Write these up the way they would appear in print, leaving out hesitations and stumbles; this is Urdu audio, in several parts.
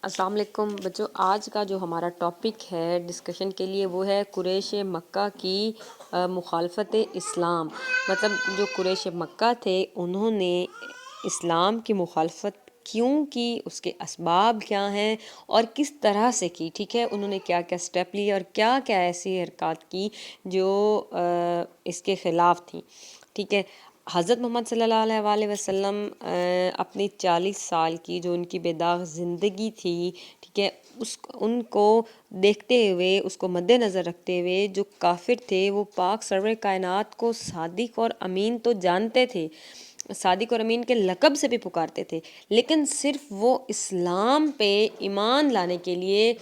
السلام علیکم بچوں، آج کا جو ہمارا ٹاپک ہے ڈسکشن کے لیے وہ ہے قریش مکہ کی مخالفت اسلام۔ مطلب جو قریش مکہ تھے انہوں نے اسلام کی مخالفت کیوں کی، اس کے اسباب کیا ہیں اور کس طرح سے کی، ٹھیک ہے، انہوں نے کیا کیا سٹیپ لیے اور کیا کیا ایسی حرکات کی جو اس کے خلاف تھیں، ٹھیک ہے۔ حضرت محمد صلی اللہ علیہ وآلہ وسلم اپنی 40 سال کی جو ان کی بے داغ زندگی تھی، ٹھیک ہے، ان کو دیکھتے ہوئے، اس کو مد نظر رکھتے ہوئے جو کافر تھے وہ پاک سرور کائنات کو صادق اور امین تو جانتے تھے، صادق اور امین کے لقب سے بھی پکارتے تھے، لیکن صرف وہ اسلام پہ ایمان لانے کے لیے،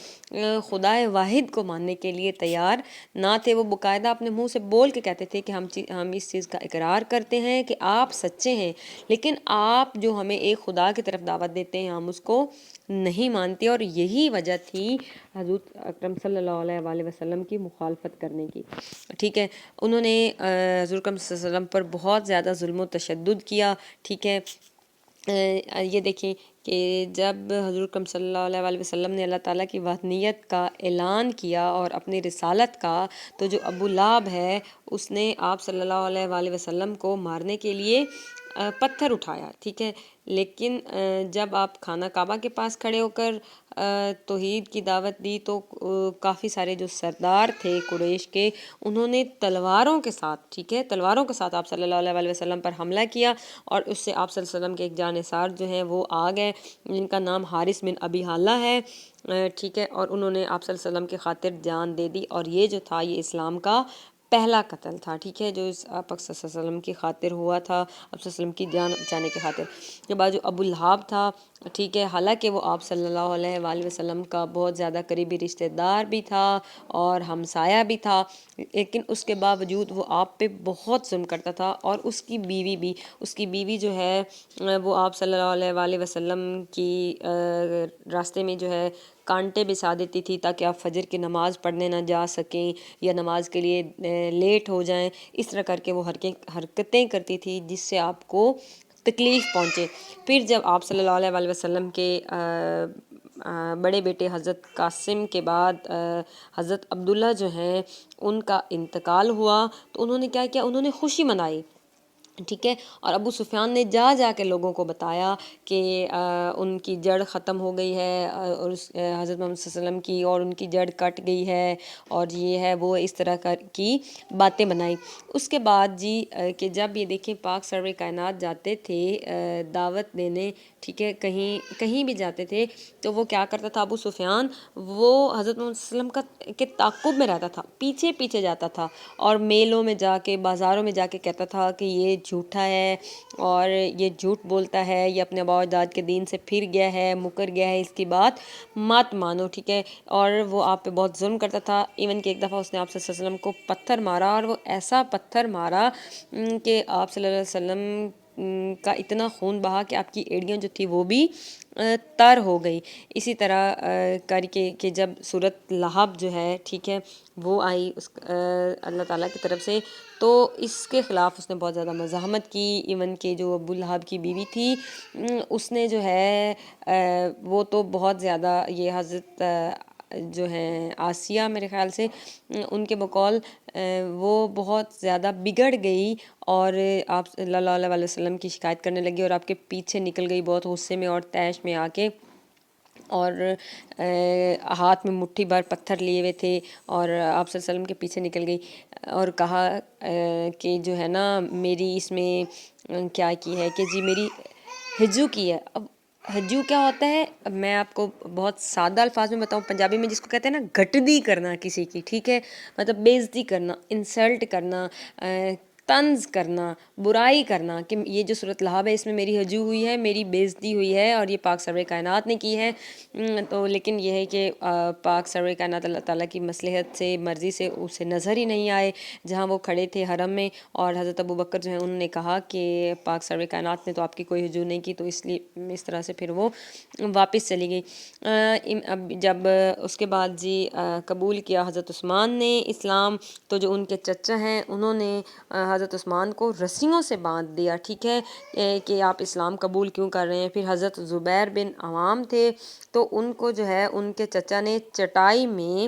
خدا واحد کو ماننے کے لیے تیار نہ تھے۔ وہ باقاعدہ اپنے منہ سے بول کے کہتے تھے کہ ہم اس چیز کا اقرار کرتے ہیں کہ آپ سچے ہیں، لیکن آپ جو ہمیں ایک خدا کی طرف دعوت دیتے ہیں ہم اس کو نہیں مانتے۔ اور یہی وجہ تھی حضور اکرم صلی اللہ علیہ وآلہ وسلم کی مخالفت کرنے کی، ٹھیک ہے۔ انہوں نے حضور اکرم صلی اللہ علیہ وسلم پر بہت زیادہ ظلم و تشدد کیا، ٹھیک ہے۔ یہ دیکھیں کہ جب حضور اکرم صلی اللہ علیہ وآلہ وسلم نے اللہ تعالیٰ کی وحدانیت کا اعلان کیا اور اپنی رسالت کا، تو جو ابو لہب ہے اس نے آپ صلی اللہ علیہ وآلہ وسلم کو مارنے کے لیے پتھر اٹھایا، ٹھیک ہے، لیکن جب آپ خانہ کعبہ کے پاس کھڑے ہو کر توحید کی دعوت دی تو کافی سارے جو سردار تھے قریش کے، انہوں نے تلواروں کے ساتھ، ٹھیک ہے، تلواروں کے ساتھ آپ صلی اللہ علیہ وآلہ وسلم پر حملہ کیا، اور اس سے آپ صلی اللہ علیہ وسلم کے ایک جانثار جو ہیں وہ آ گئے، جن کا نام حارث بن ابی حالہ ہے، ٹھیک ہے، اور انہوں نے آپ صلی اللہ علیہ وسلم کی خاطر جان دے دی، اور یہ جو تھا یہ اسلام کا پہلا قتل تھا، ٹھیک ہے، جو آپ صلی اللہ علیہ وسلم کی خاطر ہوا تھا، آپ صلی اللہ علیہ وسلم کی جان بچانے کی خاطر۔ اس کے بعد جو ابو لہب تھا، ٹھیک ہے، حالانکہ وہ آپ صلی اللہ علیہ وآلہ وسلم کا بہت زیادہ قریبی رشتہ دار بھی تھا اور ہمسایہ بھی تھا، لیکن اس کے باوجود وہ آپ پہ بہت ظلم کرتا تھا، اور اس کی بیوی جو ہے وہ آپ صلی اللہ علیہ وآلہ وسلم کی راستے میں جو ہے کانٹے بچھا دیتی تھی تاکہ آپ فجر کی نماز پڑھنے نہ جا سکیں یا نماز کے لیے لیٹ ہو جائیں، اس طرح کر کے وہ حرکتیں کرتی تھی جس سے آپ کو تکلیف پہنچے۔ پھر جب آپ صلی اللہ علیہ وآلہ وسلم کے بڑے بیٹے حضرت قاسم کے بعد حضرت عبداللہ جو ہیں ان کا انتقال ہوا، تو انہوں نے کیا کیا، انہوں نے خوشی منائی، ٹھیک ہے، اور ابو سفیان نے جا کے لوگوں کو بتایا کہ ان کی جڑ ختم ہو گئی ہے، اور حضرت محمد صلی اللہ علیہ وسلم کی اور ان کی جڑ کٹ گئی ہے، اور یہ ہے وہ، اس طرح کی باتیں بنائی۔ اس کے بعد جی کہ جب یہ دیکھیں پاک سرور کائنات جاتے تھے دعوت دینے، ٹھیک ہے، کہیں بھی جاتے تھے تو وہ کیا کرتا تھا ابو سفیان، وہ حضرت محمد صلی اللہ علیہ وسلم کے تعاقب میں رہتا تھا، پیچھے جاتا تھا، اور میلوں میں جا کے، بازاروں میں جا کے کہتا تھا کہ یہ جھوٹا ہے اور یہ جھوٹ بولتا ہے، یہ اپنے آباء و اجداد کے دین سے پھر گیا ہے، مکر گیا ہے، اس کی بات مت مانو، ٹھیک ہے۔ اور وہ آپ پہ بہت ظلم کرتا تھا، ایون کہ ایک دفعہ اس نے آپ صلی اللہ علیہ وسلم کو پتھر مارا، اور وہ ایسا پتھر مارا کہ آپ صلی اللہ علیہ وسلم کا اتنا خون بہا کہ آپ کی ایڑیاں جو تھی وہ بھی تر ہو گئی۔ اسی طرح کر کے کہ جب سورۃ لہب جو ہے، ٹھیک ہے، وہ آئی اس اللہ تعالیٰ کی طرف سے، تو اس کے خلاف اس نے بہت زیادہ مزاحمت کی، ایون کہ جو ابو لہب کی بیوی تھی اس نے جو ہے وہ تو بہت زیادہ، یہ حضرت جو ہیں آسیہ میرے خیال سے، ان کے بقول وہ بہت زیادہ بگڑ گئی، اور آپ صلی اللہ علیہ وسلم کی شکایت کرنے لگی، اور آپ کے پیچھے نکل گئی بہت غصے میں اور طیش میں آ کے، اور ہاتھ میں مٹھی بھر پتھر لیے ہوئے تھے، اور آپ صلی اللہ علیہ وسلم کے پیچھے نکل گئی، اور کہا کہ جو ہے نا میری اس میں کیا کی ہے کہ جی میری ہجو کی ہے۔ اب ہجو کیا ہوتا ہے، اب میں آپ کو بہت سادہ الفاظ میں بتاؤں، پنجابی میں جس کو کہتے ہیں نا گھٹدی کرنا کسی کی، ٹھیک ہے، مطلب بے عزتی کرنا، انسلٹ کرنا، طنز کرنا، برائی کرنا، کہ یہ جو سورۃ لہب ہے اس میں میری ہجو ہوئی ہے، میری بے عزتی ہوئی ہے، اور یہ پاک سرور کائنات نے کی ہے۔ تو لیکن یہ ہے کہ پاک سرور کائنات اللہ تعالیٰ کی مصلحت سے، مرضی سے اسے نظر ہی نہیں آئے، جہاں وہ کھڑے تھے حرم میں، اور حضرت ابو بکر جو ہیں انہوں نے کہا کہ پاک سرور کائنات نے تو آپ کی کوئی ہجو نہیں کی، تو اس لیے اس طرح سے پھر وہ واپس چلی گئی۔ اب جب اس کے بعد جی قبول کیا حضرت عثمان نے اسلام، تو جو ان کے چچا ہیں انہوں نے حضرت عثمان کو رسیوں سے باندھ دیا، ٹھیک ہے، کہ آپ اسلام قبول کیوں کر رہے ہیں۔ پھر حضرت زبیر بن عوام تھے، تو ان کو جو ہے ان کے چچا نے چٹائی میں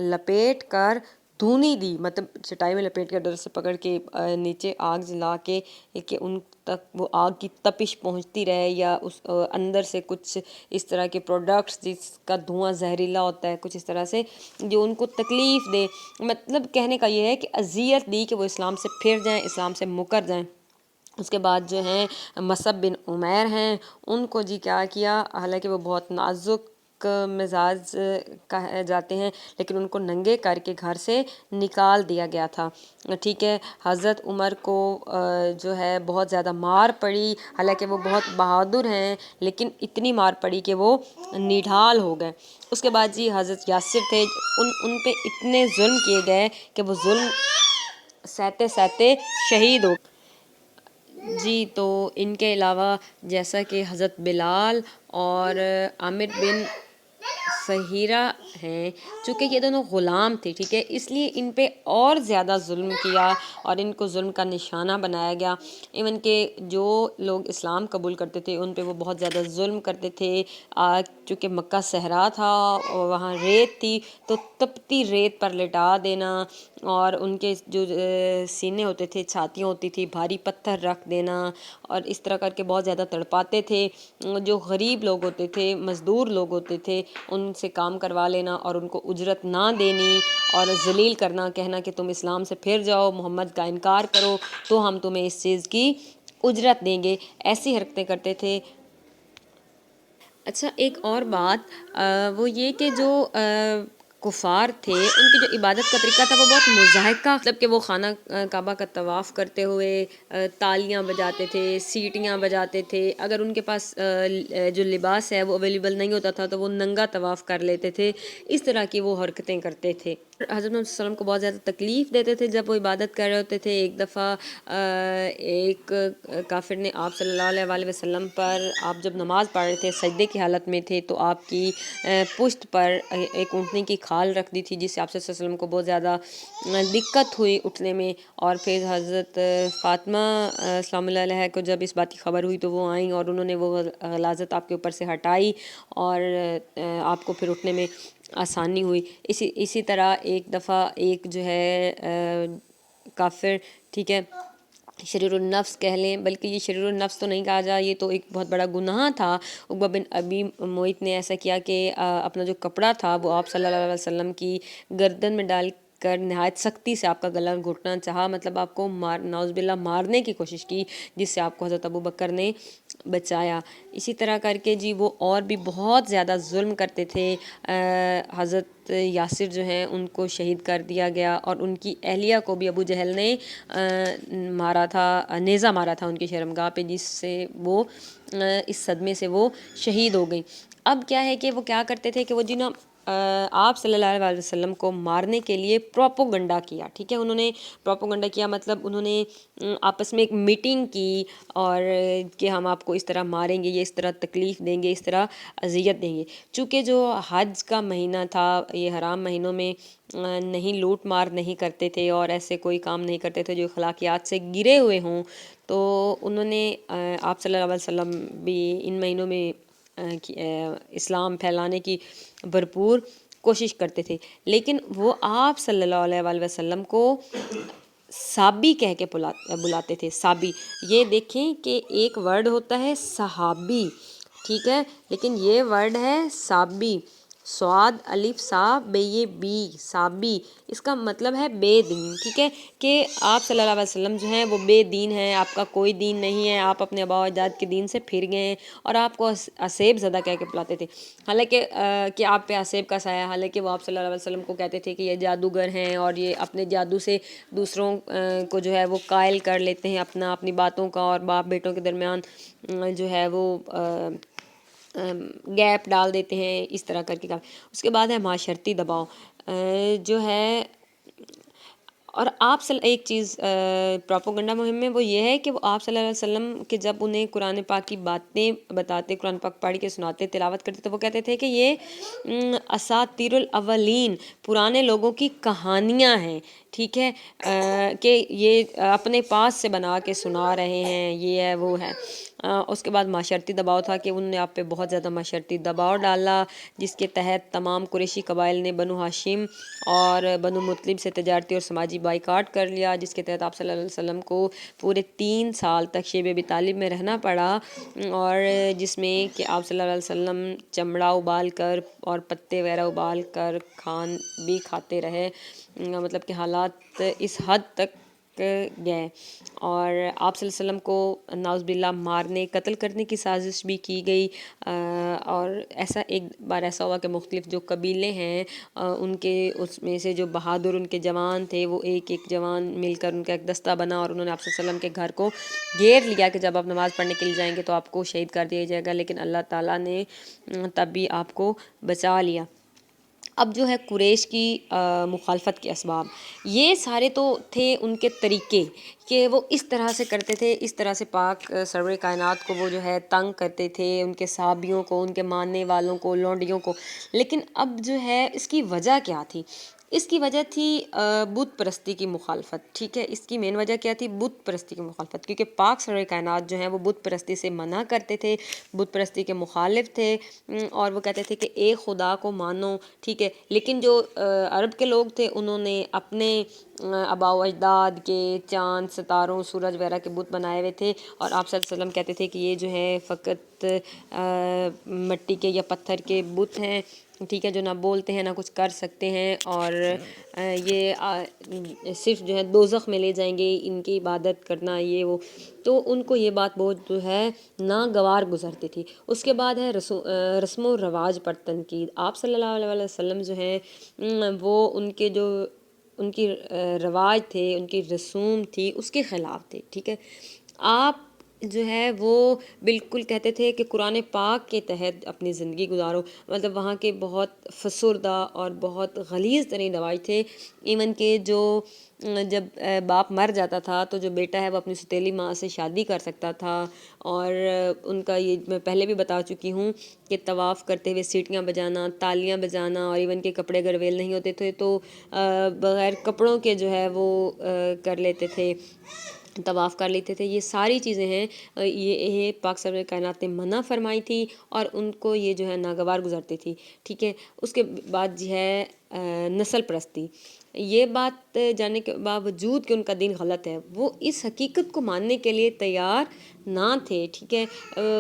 لپیٹ کر دھونی دی، مطلب چٹائی میں لپیٹ کر ڈر سے پکڑ کے نیچے آگ جلا کے کہ ان تک وہ آگ کی تپش پہنچتی رہے، یا اس اندر سے کچھ اس طرح کے پروڈکٹس جس کا دھواں زہریلا ہوتا ہے، کچھ اس طرح سے جو ان کو تکلیف دے، مطلب کہنے کا یہ ہے کہ اذیت دی کہ وہ اسلام سے پھر جائیں، اسلام سے مکر جائیں۔ اس کے بعد جو ہیں مصعب بن عمیر ہیں، ان کو جی کیا کیا، حالانکہ وہ بہت نازک مزاج کہے جاتے ہیں، لیکن ان کو ننگے کر کے گھر سے نکال دیا گیا تھا، ٹھیک ہے۔ حضرت عمر کو جو ہے بہت زیادہ مار پڑی، حالانکہ وہ بہت بہادر ہیں، لیکن اتنی مار پڑی کہ وہ نڈھال ہو گئے۔ اس کے بعد جی حضرت یاسر تھے، ان پہ اتنے ظلم کیے گئے کہ وہ ظلم سہتے سہتے شہید ہو۔ جی تو ان کے علاوہ جیسا کہ حضرت بلال اور عامر بن فہیرہ ہیں، چونکہ یہ دونوں غلام تھے، ٹھیک ہے، اس لیے ان پہ اور زیادہ ظلم کیا اور ان کو ظلم کا نشانہ بنایا گیا۔ ایون کہ جو لوگ اسلام قبول کرتے تھے ان پہ وہ بہت زیادہ ظلم کرتے تھے، چونکہ مکہ صحرا تھا اور وہاں ریت تھی، تو تپتی ریت پر لٹا دینا، اور ان کے جو سینے ہوتے تھے، چھاتیاں ہوتی تھی، بھاری پتھر رکھ دینا، اور اس طرح کر کے بہت زیادہ تڑپاتے تھے۔ جو غریب لوگ ہوتے تھے، مزدور لوگ ہوتے تھے، ان سے کام کروا لینا اور ان کو اجرت نہ دینی اور ذلیل کرنا، کہنا کہ تم اسلام سے پھر جاؤ، محمد کا انکار کرو تو ہم تمہیں اس چیز کی اجرت دیں گے، ایسی حرکتیں کرتے تھے۔ اچھا ایک اور بات وہ یہ کہ جو کفار تھے ان کی جو عبادت کا طریقہ تھا وہ بہت مضحکہ، مطلب کہ وہ خانہ کعبہ کا طواف کرتے ہوئے تالیاں بجاتے تھے، سیٹیاں بجاتے تھے، اگر ان کے پاس جو لباس ہے وہ اویلیبل نہیں ہوتا تھا تو وہ ننگا طواف کر لیتے تھے، اس طرح کی وہ حرکتیں کرتے تھے۔ حضرت محمد صلی اللہ علیہ وسلم کو بہت زیادہ تکلیف دیتے تھے جب وہ عبادت کر رہے ہوتے تھے۔ ایک دفعہ ایک کافر نے آپ صلی اللہ علیہ وسلم پر، آپ جب نماز پڑھ رہے تھے سجدے کی حالت میں تھے، تو آپ کی پشت پر ایک اونٹنے کی کھال رکھ دی تھی، جس سے آپ صلی اللہ علیہ وسلم کو بہت زیادہ دقت ہوئی اٹھنے میں، اور پھر حضرت فاطمہ سلام اللہ علیہ کو جب اس بات کی خبر ہوئی تو وہ آئیں اور انہوں نے وہ غلاظت آپ کے اوپر سے ہٹائی اور آپ کو پھر اٹھنے میں آسانی ہوئی۔ اسی طرح ایک دفعہ ایک جو ہے کافر، ٹھیک ہے، شریر النفس کہہ لیں، بلکہ یہ شریر النفس تو نہیں کہا جا، یہ تو ایک بہت بڑا گناہ تھا۔ عقبہ بن ابی معیط نے ایسا کیا کہ اپنا جو کپڑا تھا وہ آپ صلی اللہ علیہ وسلم کی گردن میں ڈال کر نہایت سختی سے آپ کا گلا گھٹنا چاہا، مطلب آپ کو نعوذ باللہ مارنے کی کوشش کی، جس سے آپ کو حضرت ابو بکر نے بچایا۔ اسی طرح کر کے جی وہ اور بھی بہت زیادہ ظلم کرتے تھے۔ حضرت یاسر جو ہیں ان کو شہید کر دیا گیا، اور ان کی اہلیہ کو بھی ابو جہل نے مارا تھا، نیزہ مارا تھا ان کی شرمگاہ پہ، جس سے وہ اس صدمے سے وہ شہید ہو گئی۔ اب کیا ہے کہ وہ کیا کرتے تھے کہ وہ جنہوں آپ صلی اللہ علیہ وسلم کو مارنے کے لیے پروپوگنڈا کیا، ٹھیک ہے، انہوں نے پروپوگنڈا کیا، مطلب انہوں نے آپس میں ایک میٹنگ کی اور کہ ہم آپ کو اس طرح ماریں گے، یہ اس طرح تکلیف دیں گے، اس طرح اذیت دیں گے۔ چونکہ جو حج کا مہینہ تھا، یہ حرام مہینوں میں نہیں لوٹ مار نہیں کرتے تھے اور ایسے کوئی کام نہیں کرتے تھے جو اخلاقیات سے گرے ہوئے ہوں، تو انہوں نے آپ صلی اللہ علیہ وسلم بھی ان مہینوں میں اسلام پھیلانے کی بھرپور کوشش کرتے تھے، لیکن وہ آپ صلی اللہ علیہ وسلم کو صحابی کہہ کے بلاتے تھے۔ صحابی، یہ دیکھیں کہ ایک ورڈ ہوتا ہے صحابی، ٹھیک ہے، لیکن یہ ورڈ ہے صحابی، صاد الف صا بے یہ بی، صحابی، اس کا مطلب ہے بے دین، ٹھیک ہے، کہ آپ صلی اللہ علیہ وسلم جو ہیں وہ بے دین ہیں، آپ کا کوئی دین نہیں ہے، آپ اپنے آباء و اجداد کے دین سے پھر گئے ہیں، اور آپ کو اسیب زدہ کہہ کے بلاتے تھے، حالانکہ کہ آپ پہ اسیب کا سایہ، حالانکہ وہ آپ صلی اللہ علیہ وسلم کو کہتے تھے کہ یہ جادوگر ہیں اور یہ اپنے جادو سے دوسروں کو جو ہے وہ قائل کر لیتے ہیں اپنی باتوں کا، اور باپ بیٹوں کے درمیان جو ہے وہ گیپ ڈال دیتے ہیں، اس طرح کر کے کام۔ اس کے بعد ہے معاشرتی دباؤ، جو ہے اور آپ ایک چیز پروپیگنڈا مہم میں وہ یہ ہے کہ وہ آپ صلی اللہ علیہ وسلم کے جب انہیں قرآن پاک کی باتیں بتاتے، قرآن پاک پڑھ کے سناتے، تلاوت کرتے، تو وہ کہتے تھے کہ یہ اساطیر الاولین، پرانے لوگوں کی کہانیاں ہیں، ٹھیک ہے، کہ یہ اپنے پاس سے بنا کے سنا رہے ہیں، یہ ہے وہ ہے۔ اس کے بعد معاشرتی دباؤ تھا کہ انہوں نے آپ پہ بہت زیادہ معاشرتی دباؤ ڈالا، جس کے تحت تمام قریشی قبائل نے بنو ہاشم اور بنو مطلب سے تجارتی اور سماجی بائیکاٹ کر لیا، جس کے تحت آپ صلی اللہ علیہ وسلم کو پورے 3 سال تک شیب ابی طالب میں رہنا پڑا، اور جس میں کہ آپ صلی اللہ علیہ وسلم چمڑا ابال کر اور پتے وغیرہ ابال کر بھی کھاتے رہے، مطلب کہ حالات اس حد تک گئے، اور آپ صلی اللہ علیہ وسلم کو نعوذ باللہ مارنے، قتل کرنے کی سازش بھی کی گئی، اور ایک بار ایسا ہوا کہ مختلف جو قبیلے ہیں ان کے اس میں سے جو بہادر ان کے جوان تھے، وہ ایک جوان مل کر ان کا ایک دستہ بنا، اور انہوں نے آپ صلی اللہ علیہ وسلم کے گھر کو گھیر لیا کہ جب آپ نماز پڑھنے کے لیے جائیں گے تو آپ کو شہید کر دیا جائے گا، لیکن اللہ تعالیٰ نے تب بھی آپ کو بچا لیا۔ اب جو ہے قریش کی مخالفت کے اسباب، یہ سارے تو تھے ان کے طریقے کہ وہ اس طرح سے کرتے تھے، اس طرح سے پاک سرور کائنات کو وہ جو ہے تنگ کرتے تھے، ان کے صحابیوں کو، ان کے ماننے والوں کو، لونڈیوں کو۔ لیکن اب جو ہے اس کی وجہ کیا تھی؟ اس کی وجہ تھی بت پرستی کی مخالفت، ٹھیک ہے، اس کی مین وجہ کیا تھی؟ بت پرستی کی مخالفت، کیونکہ پاک سرور کائنات جو ہیں وہ بت پرستی سے منع کرتے تھے، بت پرستی کے مخالف تھے، اور وہ کہتے تھے کہ ایک خدا کو مانو، ٹھیک ہے، لیکن جو عرب کے لوگ تھے انہوں نے اپنے آباء و اجداد کے چاند، ستاروں، سورج وغیرہ کے بت بنائے ہوئے تھے، اور آپ صلی اللہ علیہ وسلم کہتے تھے کہ یہ جو ہے فقط مٹی کے یا پتھر کے بت ہیں، ٹھیک ہے، جو نہ بولتے ہیں نہ کچھ کر سکتے ہیں، اور یہ صرف جو ہے دوزخ میں لے جائیں گے ان کی عبادت کرنا، یہ وہ، تو ان کو یہ بات بہت جو ہے ناگوار گزرتی تھی۔ اس کے بعد ہے رسم و رواج پر تنقید۔ آپ صلی اللہ علیہ وسلم جو ہیں وہ ان کے جو ان کی رواج تھے، ان کی رسوم تھی، اس کے خلاف تھے، ٹھیک ہے۔ آپ جو ہے وہ بالکل کہتے تھے کہ قرآن پاک کے تحت اپنی زندگی گزارو، مطلب وہاں کے بہت فسردہ اور بہت غلیظ ترین رواج تھے، ایون کہ جو جب باپ مر جاتا تھا تو جو بیٹا ہے وہ اپنی ستیلی ماں سے شادی کر سکتا تھا، اور ان کا یہ میں پہلے بھی بتا چکی ہوں کہ طواف کرتے ہوئے سیٹیاں بجانا، تالیاں بجانا، اور ایون کہ کپڑے اگر ویل نہیں ہوتے تھے تو بغیر کپڑوں کے جو ہے وہ کر لیتے تھے، طواف کر لیتے تھے۔ یہ ساری چیزیں ہیں، یہ پاک سرور کائنات نے منع فرمائی تھی، اور ان کو یہ جو ہے ناگوار گزرتی تھی، ٹھیک ہے۔ اس کے بعد جو ہے نسل پرستی، یہ بات جاننے کے باوجود کہ ان کا دین غلط ہے، وہ اس حقیقت کو ماننے کے لیے تیار نہ تھے، ٹھیک ہے۔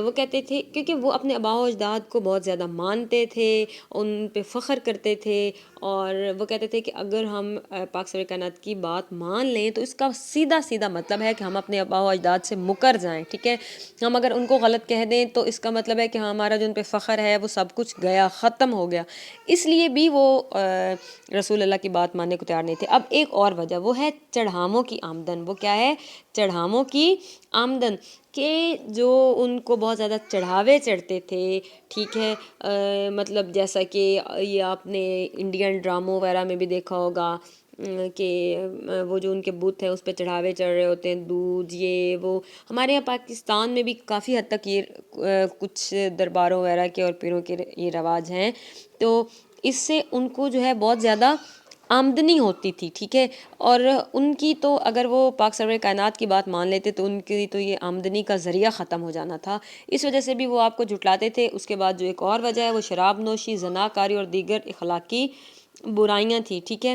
وہ کہتے تھے، کیونکہ وہ اپنے آباء و اجداد کو بہت زیادہ مانتے تھے، ان پہ فخر کرتے تھے، اور وہ کہتے تھے کہ اگر ہم پاک سرور کائنات کی بات مان لیں تو اس کا سیدھا سیدھا مطلب ہے کہ ہم اپنے آباء و اجداد سے مکر جائیں، ٹھیک ہے۔ ہم اگر ان کو غلط کہہ دیں تو اس کا مطلب ہے کہ ہمارا جو ان پہ فخر ہے وہ سب کچھ گیا، ختم ہو گیا، اس لیے بھی وہ رسول اللہ کی بات ماننے کو تیار نہیں تھے۔ اب ایک اور وجہ وہ ہے چڑھاموں کی آمدن۔ وہ کیا ہے؟ چڑھاموں کی آمدن، کہ جو ان کو بہت زیادہ چڑھاوے چڑھتے تھے، ٹھیک ہے، مطلب جیسا کہ یہ آپ نے انڈین ڈراموں وغیرہ میں بھی دیکھا ہوگا کہ وہ جو ان کے بت ہیں اس پہ چڑھاوے چڑھ رہے ہوتے ہیں، دودھ، یہ وہ۔ ہمارے یہاں پاکستان میں بھی کافی حد تک یہ کچھ درباروں وغیرہ کے اور پیروں کے یہ رواج ہیں، تو اس سے ان کو جو ہے بہت زیادہ آمدنی ہوتی تھی، ٹھیک ہے، اور ان کی تو اگر وہ پاک سرور کائنات کی بات مان لیتے تو ان کی تو یہ آمدنی کا ذریعہ ختم ہو جانا تھا، اس وجہ سے بھی وہ آپ کو جھٹلاتے تھے۔ اس کے بعد جو ایک اور وجہ ہے وہ شراب نوشی، زناکاری اور دیگر اخلاقی برائیاں تھیں، ٹھیک ہے۔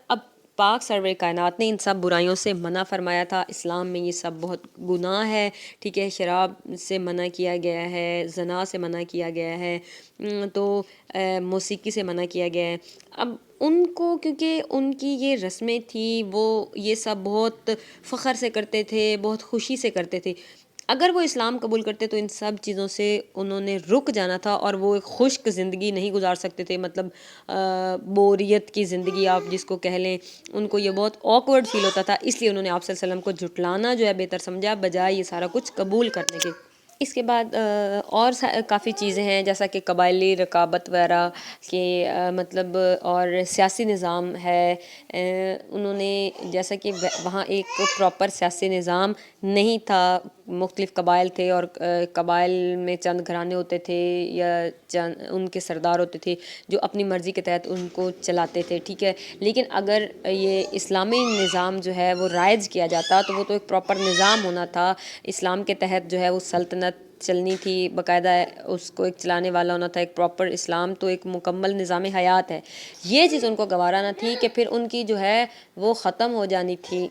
اب پاک سرور کائنات نے ان سب برائیوں سے منع فرمایا تھا، اسلام میں یہ سب بہت گناہ ہے، ٹھیک ہے، شراب سے منع کیا گیا ہے، زنا سے منع کیا گیا ہے، تو موسیقی سے منع کیا گیا ہے۔ اب ان کو کیونکہ ان کی یہ رسمیں تھیں، وہ یہ سب بہت فخر سے کرتے تھے، بہت خوشی سے کرتے تھے، اگر وہ اسلام قبول کرتے تو ان سب چیزوں سے انہوں نے رک جانا تھا، اور وہ ایک خشک زندگی نہیں گزار سکتے تھے، مطلب بوریت کی زندگی آپ جس کو کہہ لیں، ان کو یہ بہت آکورڈ فیل ہوتا تھا، اس لیے انہوں نے آپ صلی اللہ علیہ وسلم کو جھٹلانا جو ہے بہتر سمجھا، بجائے یہ سارا کچھ قبول کرنے کے۔ اس کے بعد اور کافی چیزیں ہیں جیسا کہ قبائلی رقابت وغیرہ کہ مطلب اور سیاسی نظام ہے. انہوں نے جیسا کہ وہاں ایک پراپر سیاسی نظام نہیں تھا، مختلف قبائل تھے اور قبائل میں چند گھرانے ہوتے تھے یا چند ان کے سردار ہوتے تھے جو اپنی مرضی کے تحت ان کو چلاتے تھے، ٹھیک ہے. لیکن اگر یہ اسلامی نظام جو ہے وہ رائج کیا جاتا تو وہ تو ایک پراپر نظام ہونا تھا. اسلام کے تحت جو ہے وہ سلطنت چلنی تھی، باقاعدہ اس کو ایک چلانے والا ہونا تھا. ایک پراپر اسلام تو ایک مکمل نظام حیات ہے. یہ چیز ان کو گوارا نہ تھی کہ پھر ان کی جو ہے وہ ختم ہو جانی تھی،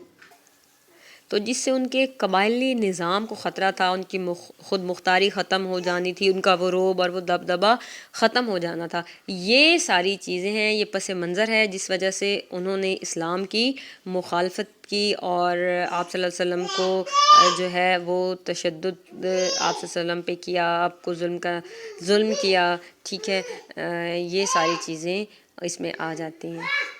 تو جس سے ان کے قبائلی نظام کو خطرہ تھا، ان کی خود مختاری ختم ہو جانی تھی، ان کا وہ رعب اور وہ دبدبہ ختم ہو جانا تھا. یہ ساری چیزیں ہیں، یہ پس منظر ہے جس وجہ سے انہوں نے اسلام کی مخالفت کی اور آپ صلی اللہ علیہ وسلم کو جو ہے وہ تشدد آپ صلی اللہ علیہ وسلم پہ کیا، آپ کو ظلم کیا، ٹھیک ہے. یہ ساری چیزیں اس میں آ جاتی ہیں.